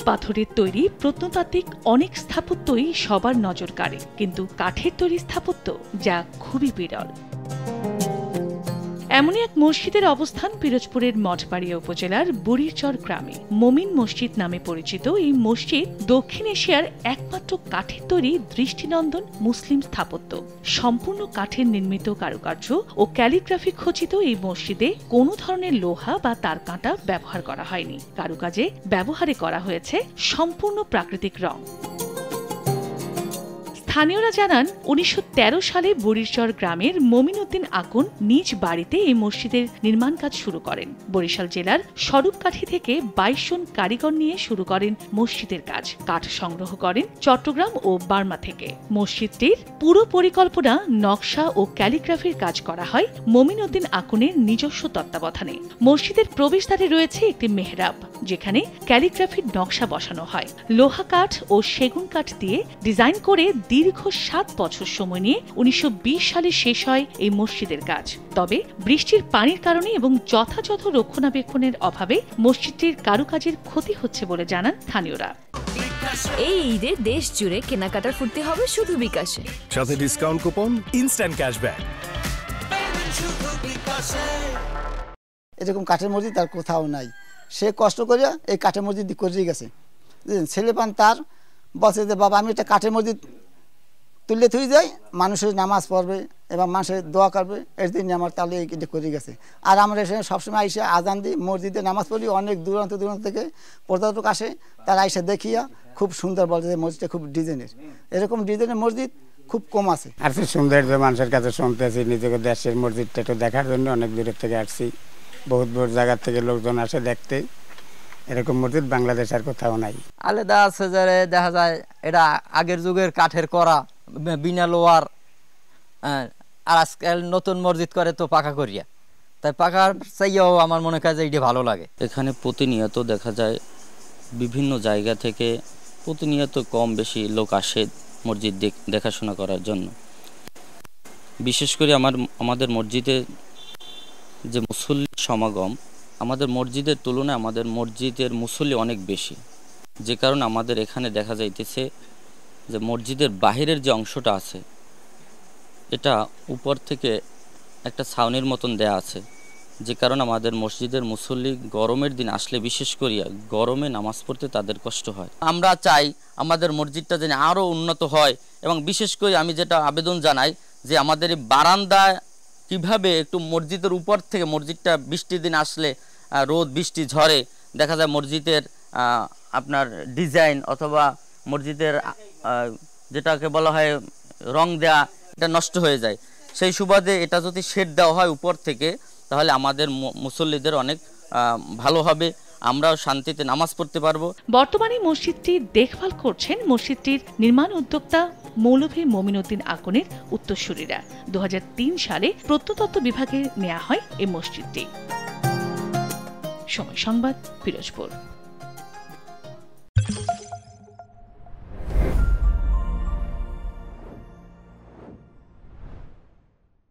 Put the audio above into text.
পাথরের তৈরি প্রত্নতাত্ত্বিক অনেক স্থাপত্যই সবার নজর কাড়ে, কিন্তু কাঠের তৈরি স্থাপত্য যা খুবই বিরল। এমনই এক মসজিদের অবস্থান পিরোজপুরের মঠবাড়িয়া উপজেলার বুড়িরচর গ্রামে। মমিন মসজিদ নামে পরিচিত এই মসজিদ দক্ষিণ এশিয়ার একমাত্র কাঠের তৈরি দৃষ্টিনন্দন মুসলিম স্থাপত্য। সম্পূর্ণ কাঠের নির্মিত কারুকার্য ও ক্যালিগ্রাফি খচিত এই মসজিদে কোনো ধরনের লোহা বা তার কাঁটা ব্যবহার করা হয়নি। কারুকাজে ব্যবহারে করা হয়েছে সম্পূর্ণ প্রাকৃতিক রং। স্থানীয়রা জানান, ১৯১৩ সালে বুড়িরচর গ্রামের মমিন উদ্দিন আকুন নিজ বাড়িতে এই মসজিদের নির্মাণ কাজ শুরু করেন। বরিশাল জেলার স্বরূপকাঠি থেকে ২২ জন কারিগর নিয়ে শুরু করেন মসজিদের কাজ। কাঠ সংগ্রহ করেন চট্টগ্রাম ও বার্মা থেকে। মসজিদটির পুরো পরিকল্পনা, নকশা ও ক্যালিগ্রাফির কাজ করা হয় মমিন উদ্দিন আকুনের নিজস্ব তত্ত্বাবধানে। মসজিদের প্রবেশদ্বারে রয়েছে একটি মেহরাব, যেখানে ক্যালিগ্রাফির নকশা বসানো হয়। লোহা কাঠ ও সেগুন কাঠ দিয়ে ডিজাইন করে দীর্ঘ ৭ বছর সময় নিয়ে ১৯২০ সালে শেষ হয় এই মসজিদের কাজ। তবে বৃষ্টির পানির কারণে এবং যথাযথ রক্ষণাবেক্ষণের অভাবে মসজিদটির কারুকাজের ক্ষতি হচ্ছে বলে জানান স্থানীয়রা। এই ঈদে দেশ জুড়ে কেনাকাটার ফুর্তি হবে শুধু বিকাশে, সাথে ডিসকাউন্ট কুপন, ইনস্ট্যান্ট ক্যাশব্যাক। এরকম কাঠের মসজিদ আর কোথাও নাই। সে কষ্ট করিয়া এই কাঠের মসজিদ করেই গেছে। ছেলে পান তার বলছে যে বাবা আমি একটা কাঠের মসজিদ তুললে থুই যাই, মানুষের নামাজ পড়বে এবং মানুষের দোয়া করবে, এর দিন আমার তাহলে এটা করে গেছে। আর আমরা এখানে সবসময় আইসে আজান দিই, মসজিদে নামাজ পড়ি। অনেক দূরান্ত থেকে পর্যটক আসে, তারা আইসে দেখিয়া খুব সুন্দর বলে যে মসজিদটা খুব ডিজাইনের। এরকম ডিজাইনের মসজিদ খুব কম আছে। আর সৌন্দর্য মানুষের কাছে শুনতেছি, নিজেকে দেশের মসজিদটা একটু দেখার জন্য অনেক দূরের থেকে আসছি। বহুত বহুত জায়গার থেকে লোকজন আসে দেখতে। এরকম মসজিদ বাংলাদেশ আর কোথাও নাই। আলাদা আছে যে দেখা যায় এটা আগের যুগের কাঠের করা, বিনা লোহার। আর আজকাল নতুন মসজিদ করে তো পাকা করিয়া, তাই পাকার চাইয়াও আমার মনে হয় যে এটা ভালো লাগে। এখানে প্রতিনিয়ত দেখা যায় বিভিন্ন জায়গা থেকে প্রতিনিয়ত কম বেশি লোক আসে মসজিদ দেখাশোনা করার জন্য। বিশেষ করে আমাদের মসজিদে যে মুসল্লি সমাগম, আমাদের মসজিদের তুলনায় আমাদের মসজিদের মুসল্লি অনেক বেশি, যে কারণে আমাদের এখানে দেখা যাইতেছে যে মসজিদের বাহিরের যে অংশটা আছে এটা উপর থেকে একটা ছাউনির মতন দেয়া আছে, যে কারণে আমাদের মসজিদের মুসল্লি গরমের দিন আসলে বিশেষ করিয়া গরমে নামাজ পড়তে তাদের কষ্ট হয়। আমরা চাই আমাদের মসজিদটা যেন আরও উন্নত হয়, এবং বিশেষ করে আমি যেটা আবেদন জানাই যে আমাদের এই বারান্দায় কিভাবে একটু মসজিদের উপর থেকে, মসজিদটা বৃষ্টির দিন আসলে রোদ বৃষ্টি ঝড়ে দেখা যায় মসজিদের আপনার ডিজাইন অথবা মসজিদের যেটাকে বলা হয় রং দেয়া, এটা নষ্ট হয়ে যায়। সেই সুবাদে এটা যদি শেড দেওয়া হয় উপর থেকে, তাহলে আমাদের মুসল্লিদের অনেক ভালো হবে, আমরাও শান্তিতে নামাজ পড়তে পারবো। বর্তমানে মসজিদটি দেখভাল করছেন মসজিদটির নির্মাণ উদ্যোক্তা মৌলভী মমিন উদ্দিন আকুনের উত্তরসূরিরা। ২০০৩ সালে প্রত্নতত্ত্ব বিভাগে নেওয়া হয় এই মসজিদটি। সময় সংবাদ, পিরোজপুর।